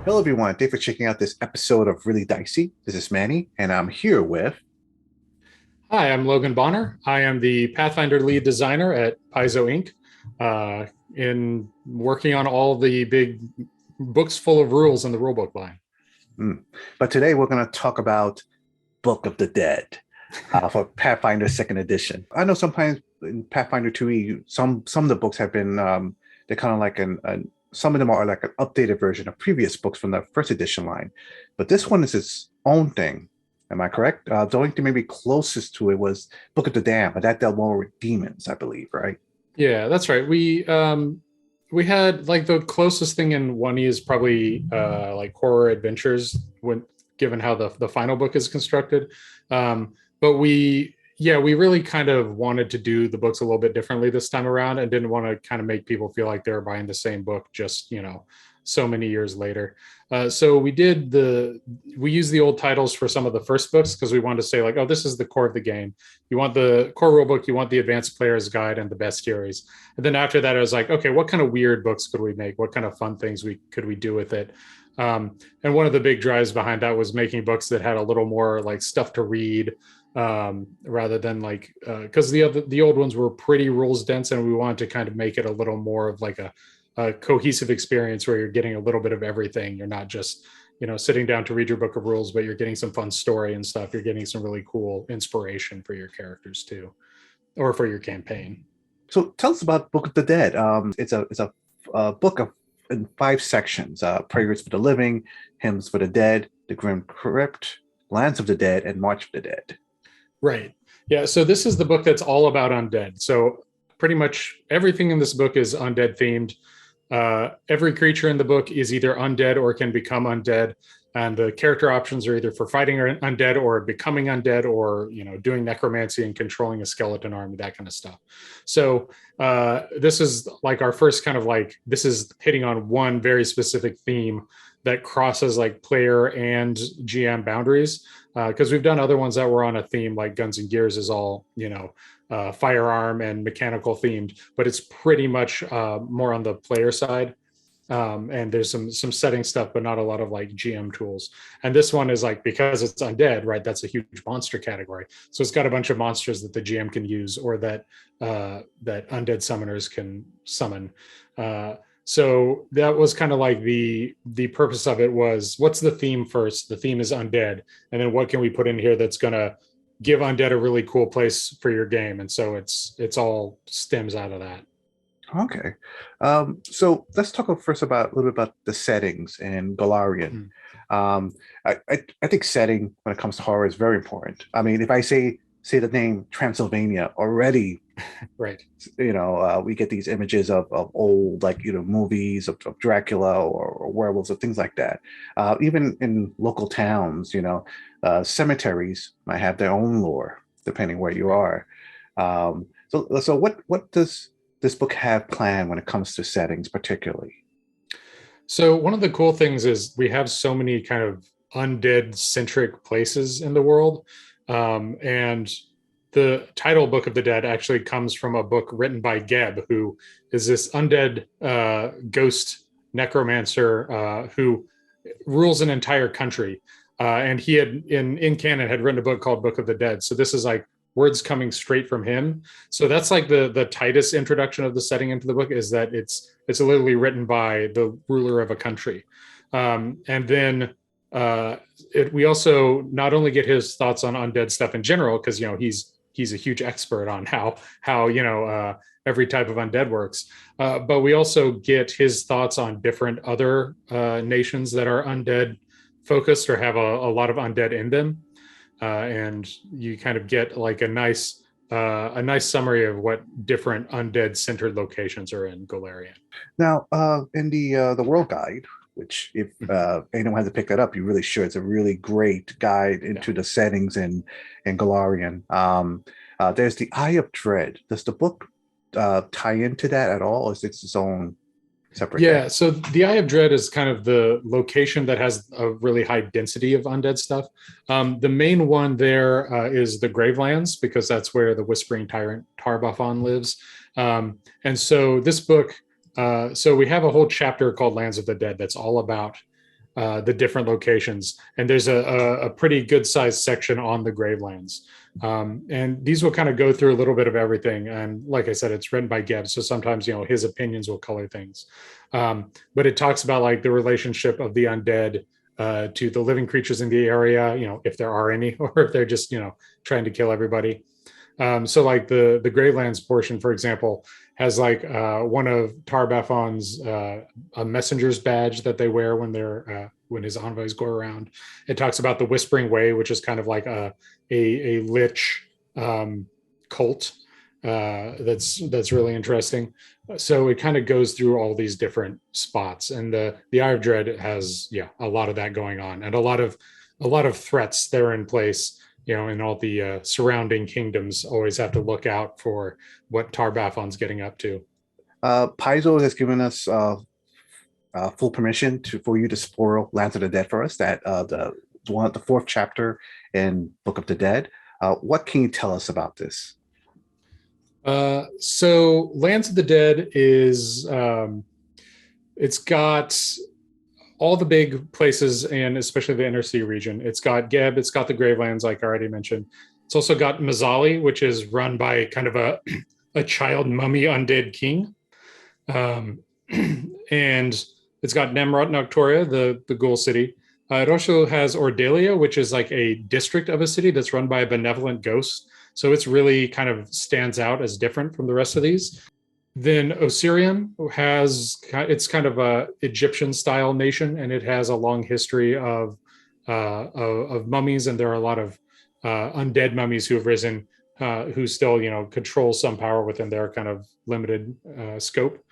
Hello, everyone. Thanks for checking out this episode of Really Dicey. This is Manny, and I'm here with. Hi, I'm Logan Bonner. I am the Pathfinder lead designer at Paizo Inc. In working on all the big books full of rules in the rulebook line. Mm. But today we're going to talk about Book of the Dead for Pathfinder Second Edition. I know sometimes in Pathfinder 2E, some of the books have been they're kind of like some of them are like an updated version of previous books from the first edition line, but this one is its own thing. Am I correct? The only thing maybe closest to it was Book of the Damned, but that dealt more with demons, I believe, right? Yeah, that's right. We had like the closest thing in 1E is probably like horror adventures when given how the final book is constructed. But we really kind of wanted to do the books a little bit differently this time around and didn't want to kind of make people feel like they were buying the same book just, so many years later. So we used the old titles for some of the first books because we wanted to say like, oh, this is the core of the game. You want the core rulebook, you want the advanced player's guide and the bestiaries. And then after that, I was like, okay, what kind of weird books could we make? What kind of fun things could we do with it? And one of the big drives behind that was making books that had a little more like stuff to read, rather than like because the old ones were pretty rules dense, and we wanted to kind of make it a little more of like a cohesive experience where you're getting a little bit of everything. You're not just sitting down to read your book of rules, but you're getting some fun story and stuff. You're getting some really cool inspiration for your characters too, or for your campaign. So tell us about Book of the Dead. It's a book of in five sections: prayers for the living, hymns for the dead, the grim crypt, lands of the dead, and march of the dead. Right. Yeah. So this is the book that's all about undead. So pretty much everything in this book is undead themed. Every creature in the book is either undead or can become undead, and the character options are either for fighting undead or becoming undead, or doing necromancy and controlling a skeleton army, that kind of stuff. So this is like our first kind of like, this is hitting on one very specific theme that crosses like player and GM boundaries, because we've done other ones that were on a theme like Guns and Gears is all firearm and mechanical themed, but it's pretty much more on the player side. And there's some setting stuff, but not a lot of like GM tools. And this one is like, because it's undead, right? That's a huge monster category. So it's got a bunch of monsters that the GM can use, or that undead summoners can summon. So that was kind of like the purpose of it was, what's the theme first? The theme is undead, and then what can we put in here that's gonna give undead a really cool place for your game? And so it's all stems out of that. Okay. So let's talk first about a little bit about the settings in Golarion. Mm. I think setting when it comes to horror is very important. I mean, if I say the name Transylvania already, Right. We get these images of old, like, movies of Dracula or werewolves or things like that. Even in local towns, cemeteries might have their own lore depending where you are. So what does this book have planned when it comes to settings, particularly? So one of the cool things is we have so many kind of undead centric places in the world. And the title Book of the Dead actually comes from a book written by Geb, who is this undead ghost necromancer who rules an entire country. And he had in canon had written a book called Book of the Dead. So this is like words coming straight from him. So that's like the tightest introduction of the setting into the book, is that it's literally written by the ruler of a country. And then we also not only get his thoughts on undead stuff in general, because he's a huge expert on how every type of undead works, but we also get his thoughts on different other nations that are undead focused or have a lot of undead in them. And you kind of get like a nice summary of what different undead centered locations are in Golarion. Now, in the World Guide, which if anyone has to pick that up, you really should. It's a really great guide into the settings in Golarion. There's the Eye of Dread. Does the book tie into that at all, or is it its own separate Yeah, thing? so the Eye of Dread is kind of the location that has a really high density of undead stuff. The main one there is the Gravelands, because that's where the Whispering Tyrant Tar-Baphon lives. And so this book, so we have a whole chapter called Lands of the Dead that's all about the different locations. And there's a pretty good sized section on the Gravelands. And these will kind of go through a little bit of everything. And like I said, it's written by Geb, so sometimes his opinions will color things. But it talks about like the relationship of the undead to the living creatures in the area, if there are any, or if they're just trying to kill everybody. So like the Gravelands portion, for example, has like one of Tar-Baphon's a messenger's badge that they wear when his envoys go around. It talks about the Whispering Way, which is kind of like a lich cult that's really interesting. So it kind of goes through all these different spots, and the Eye of Dread has a lot of that going on, and a lot of threats that are in place. And all the surrounding kingdoms always have to look out for what Tar-Baphon's getting up to. Paizo has given us full permission for you to spoil Lands of the Dead for us. That the fourth chapter in Book of the Dead. What can you tell us about this? So Lands of the Dead is it's got all the big places, and especially the inner sea region. It's got Geb, it's got the Gravelands, like I already mentioned. It's also got Mazzali, which is run by kind of a child mummy undead king. And it's got Nemrut Noctoria, the ghoul city. It also has Ordelia, which is like a district of a city that's run by a benevolent ghost. So it's really kind of stands out as different from the rest of these. Then Osirian it's kind of a Egyptian style nation, and it has a long history of mummies, and there are a lot of undead mummies who have risen, who still control some power within their kind of limited scope.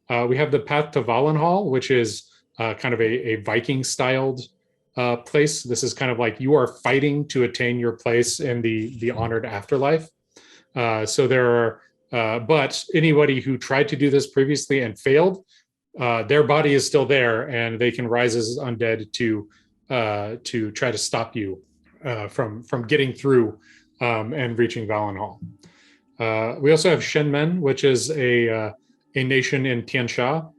We have the Path to Valenhall, which is kind of a Viking styled place. This is kind of like you are fighting to attain your place in the honored afterlife. So there are. But anybody who tried to do this previously and failed, their body is still there, and they can rise as undead to try to stop you from getting through and reaching Valenhall. We also have Shenmen, which is a nation in Tiansha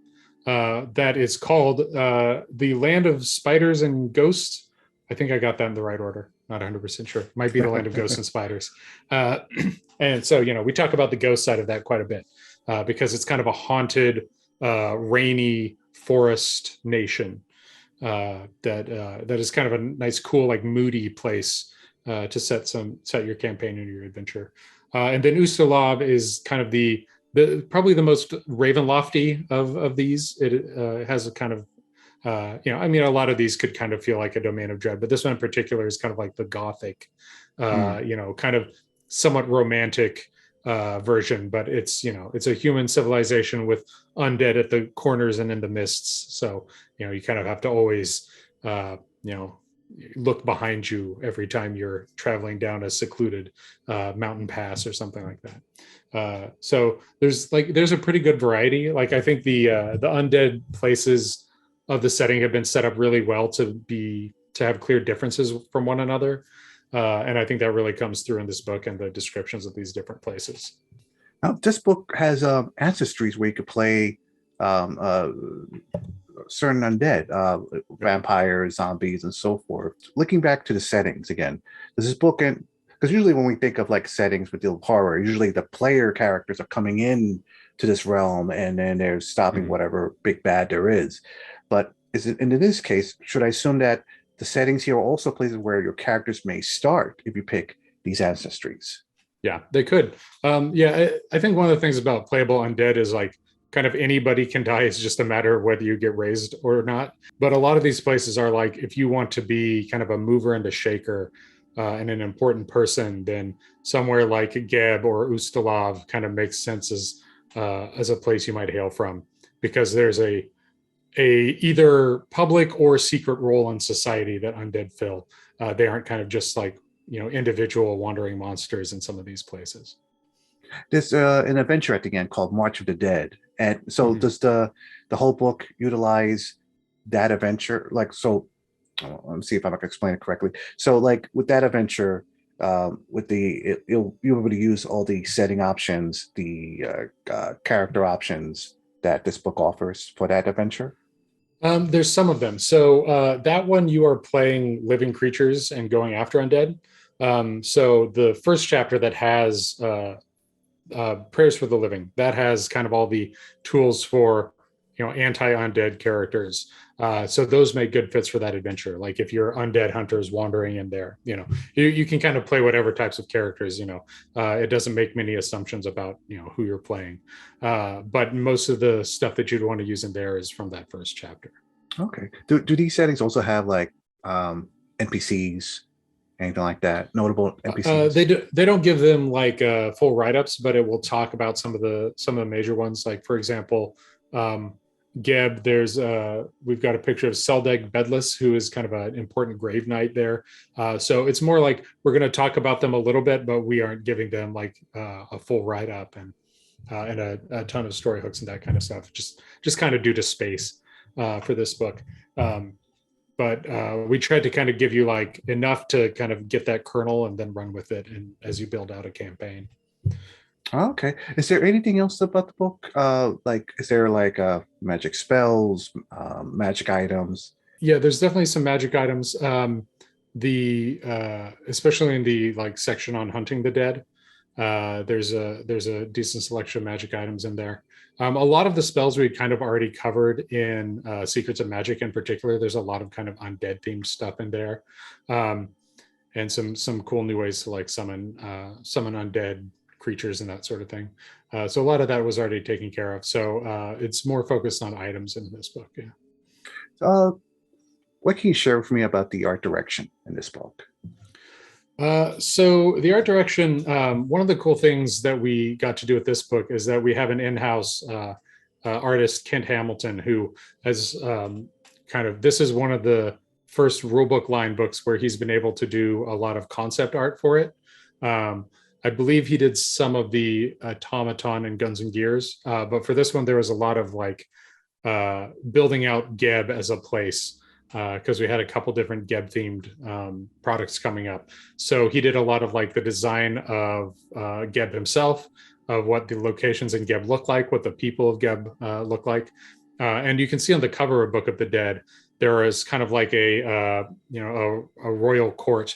that is called the Land of Spiders and Ghosts. I think I got that in the right order. Not 100% sure. Might be the Land of Ghosts and Spiders. And so, we talk about the ghost side of that quite a bit because it's kind of a haunted, rainy forest nation that is kind of a nice, cool, like moody place to set your campaign and your adventure. And then Ustalav is kind of the probably the most Ravenlofty of these. It has a kind of a lot of these could kind of feel like a Domain of Dread, but this one in particular is kind of like the Gothic, kind of somewhat romantic version, but it's a human civilization with undead at the corners and in the mists. So you kind of have to always look behind you every time you're traveling down a secluded mountain pass or something like that. So there's a pretty good variety. Like I think the undead places of the setting have been set up really well to have clear differences from one another. And I think that really comes through in this book and the descriptions of these different places. Now, this book has ancestries where you could play certain undead, vampires, zombies, and so forth. Looking back to the settings again, does this book, because usually when we think of like settings with the horror, usually the player characters are coming in to this realm and then they're stopping whatever big bad there is. But in this case, should I assume that the settings here are also places where your characters may start if you pick these ancestries? Yeah, they could. I think one of the things about playable undead is like kind of anybody can die. It's just a matter of whether you get raised or not. But a lot of these places are like, if you want to be kind of a mover and a shaker and an important person, then somewhere like Geb or Ustalav kind of makes sense as a place you might hail from, because there's a either public or secret role in society that undead fill. They aren't kind of just like individual wandering monsters in some of these places. There's an adventure at the end called March of the Dead, and so does the whole book utilize that adventure? Like, so let me see if I can explain it correctly. So like with that adventure, you'll be able to use all the setting options, the character options that this book offers for that adventure. There's some of them. So that one you are playing living creatures and going after undead. So the first chapter that has prayers for the living, that has kind of all the tools for anti-undead characters. So those make good fits for that adventure. Like if you're undead hunters wandering in there, you can kind of play whatever types of characters. It doesn't make many assumptions about who you're playing, but most of the stuff that you'd want to use in there is from that first chapter. Okay. Do these settings also have like NPCs, anything like that? Notable NPCs? They don't give them like full write-ups, but it will talk about some of the major ones. Like for example, Geb, we've got a picture of Seldeg Bedless, who is kind of an important grave knight there. So it's more like we're going to talk about them a little bit, but we aren't giving them like a full write-up and a ton of story hooks and that kind of stuff. Just kind of due to space for this book. But we tried to kind of give you like enough to kind of get that kernel and then run with it and as you build out a campaign. Okay. Is there anything else about the book? Like, is there like magic spells, magic items? Yeah, there's definitely some magic items. The especially in the like section on hunting the dead, there's a decent selection of magic items in there. A lot of the spells we kind of already covered in Secrets of Magic in particular. There's a lot of kind of undead themed stuff in there, and some cool new ways to like summon undead creatures and that sort of thing. So a lot of that was already taken care of. So it's more focused on items in this book. Yeah. Uh, what can you share with me about the art direction in this book? So the art direction, one of the cool things that we got to do with this book is that we have an in-house artist, Kent Hamilton, who has this is one of the first rulebook line books where he's been able to do a lot of concept art for it. I believe he did some of the Automaton and Guns and Gears, but for this one, there was a lot of like building out Geb as a place, because we had a couple different Geb themed products coming up. So he did a lot of like the design of Geb himself, of what the locations in Geb look like, what the people of Geb look like. And you can see on the cover of Book of the Dead, there is kind of like a royal court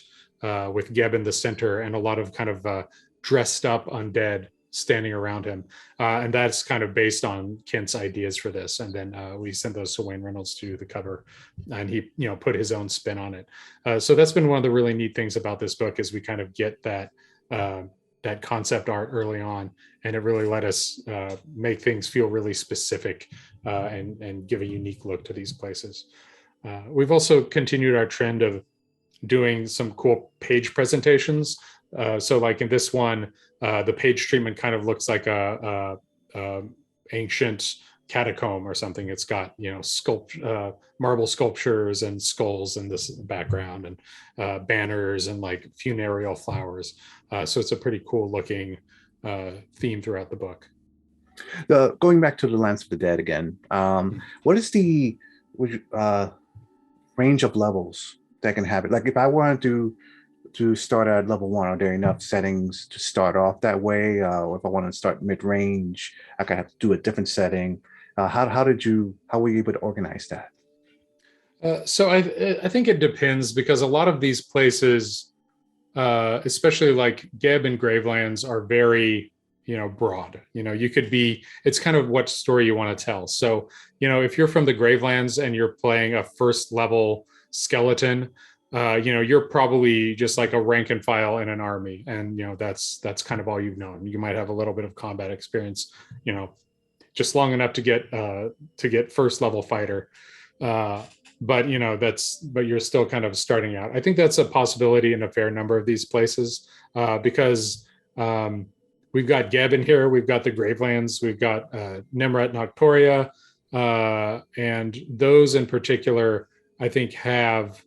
with Geb in the center and a lot of kind of dressed up undead standing around him. And that's kind of based on Kent's ideas for this. And then we sent those to Wayne Reynolds to do the cover, and he put his own spin on it. So that's been one of the really neat things about this book, is we kind of get that concept art early on, and it really let us make things feel really specific and give a unique look to these places. We've also continued our trend of doing some cool page presentations. So like in this one, the page treatment kind of looks like a ancient catacomb or something. It's got marble sculptures and skulls in this background, and banners and like funereal flowers. So it's a pretty cool looking theme throughout the book. Going back to the Lands of the Dead again, what is the range of levels that can happen? Like if I wanted to start at level 1, are there enough settings to start off that way? Or if I want to start mid-range, I could have to do a different setting. How were you able to organize that? So I think it depends, because a lot of these places, especially like Geb and Gravelands, are very broad. It's kind of what story you want to tell. So if you're from the Gravelands and you're playing a first level skeleton, you're probably just like a rank and file in an army, and that's kind of all you've known. You might have a little bit of combat experience, just long enough to get first level fighter, but you're still kind of starting out. I think that's a possibility in a fair number of these places, because we've got Geb in here, we've got the Gravelands, we've got Nemret Noctoria, and those in particular, I think, have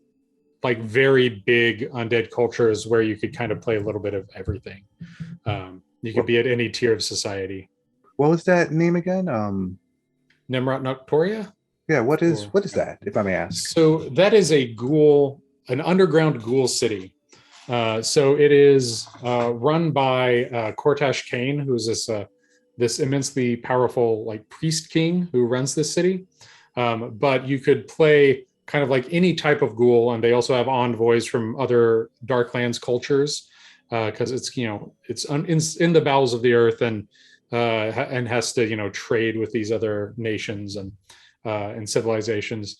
like very big undead cultures where you could kind of play a little bit of everything. You could be at any tier of society. What was that name again? Nemrat Noctoria? Yeah, what is that, if I may ask? So that is an underground ghoul city. So it is run by Cortash Kane, who's this immensely powerful like priest king who runs this city. But you could play kind of like any type of ghoul, and they also have envoys from other Darklands cultures, because it's in the bowels of the earth, and has to trade with these other nations and civilizations.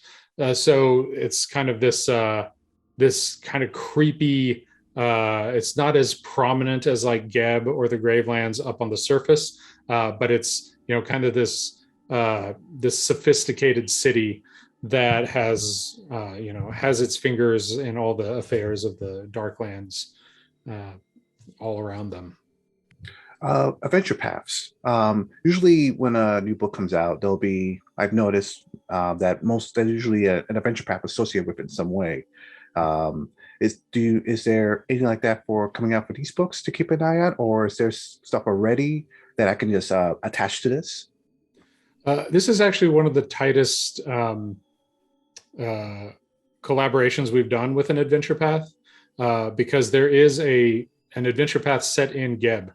So it's kind of this kind of creepy. It's not as prominent as like Geb or the Gravelands up on the surface, but it's kind of this sophisticated city that has its fingers in all the affairs of the Darklands all around them. Adventure paths. Usually, when a new book comes out, I've noticed that there's usually an adventure path associated with it in some way. Is there anything like that for coming out for these books to keep an eye on, or is there stuff already that I can just attach to this? This is actually one of the tightest collaborations we've done with an adventure path, because there is an adventure path set in Geb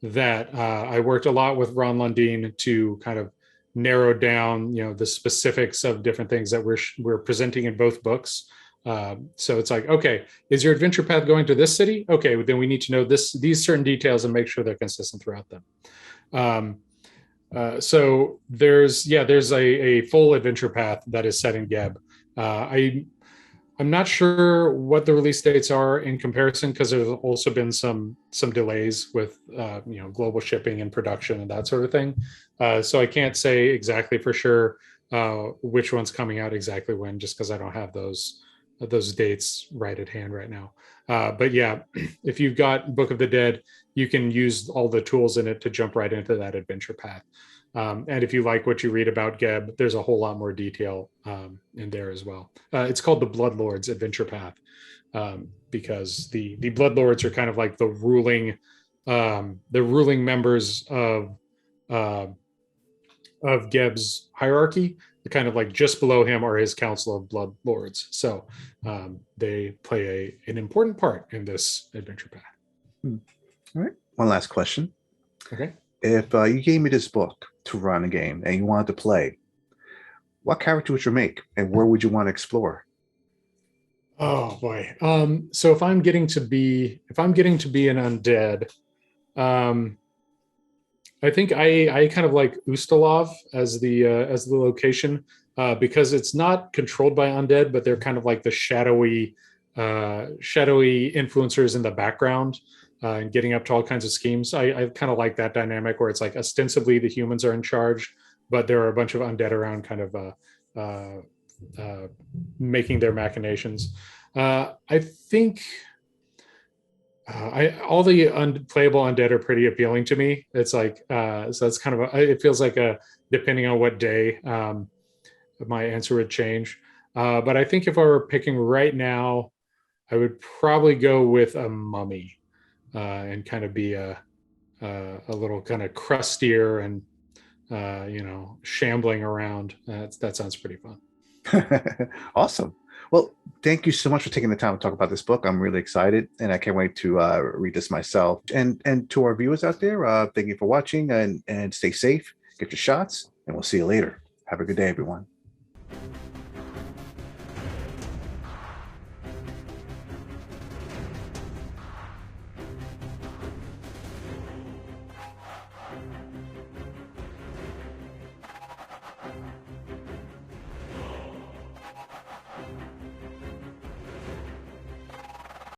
that I worked a lot with Ron Lundeen to kind of narrow down, the specifics of different things that we're presenting in both books. So it's like, okay, is your adventure path going to this city? Okay, then we need to know these certain details and make sure they're consistent throughout them. So there's a full adventure path that is set in Geb. I'm not sure what the release dates are in comparison, because there's also been some delays with global shipping and production and that sort of thing. So I can't say exactly for sure which one's coming out exactly when, just because I don't have those dates right at hand right now. But yeah, if you've got Book of the Dead, you can use all the tools in it to jump right into that adventure path. And if you like what you read about Geb, there's a whole lot more detail in there as well. It's called the Bloodlords Adventure Path, because the Bloodlords are kind of like the ruling members of Geb's hierarchy. Kind of like just below him are his council of blood lords. So they play an important part in this adventure path. All right. One last question. Okay. If you gave me this book to run a game and you wanted to play, what character would you make and where would you want to explore? Oh boy. So if I'm getting to be an undead, I think I kind of like Ustalov as the location, because it's not controlled by undead, but they're kind of like the shadowy influencers in the background, and getting up to all kinds of schemes. I kind of like that dynamic where it's like ostensibly the humans are in charge, but there are a bunch of undead around kind of making their machinations. I think all the unplayable undead are pretty appealing to me. It's like so that's kind of it feels like depending on what day, my answer would change. But I think if I were picking right now, I would probably go with a mummy, and kind of be a little kind of crustier and shambling around. That sounds pretty fun. Awesome. Well, thank you so much for taking the time to talk about this book. I'm really excited, and I can't wait to read this myself. And to our viewers out there, thank you for watching, and stay safe, get your shots, and we'll see you later. Have a good day, everyone.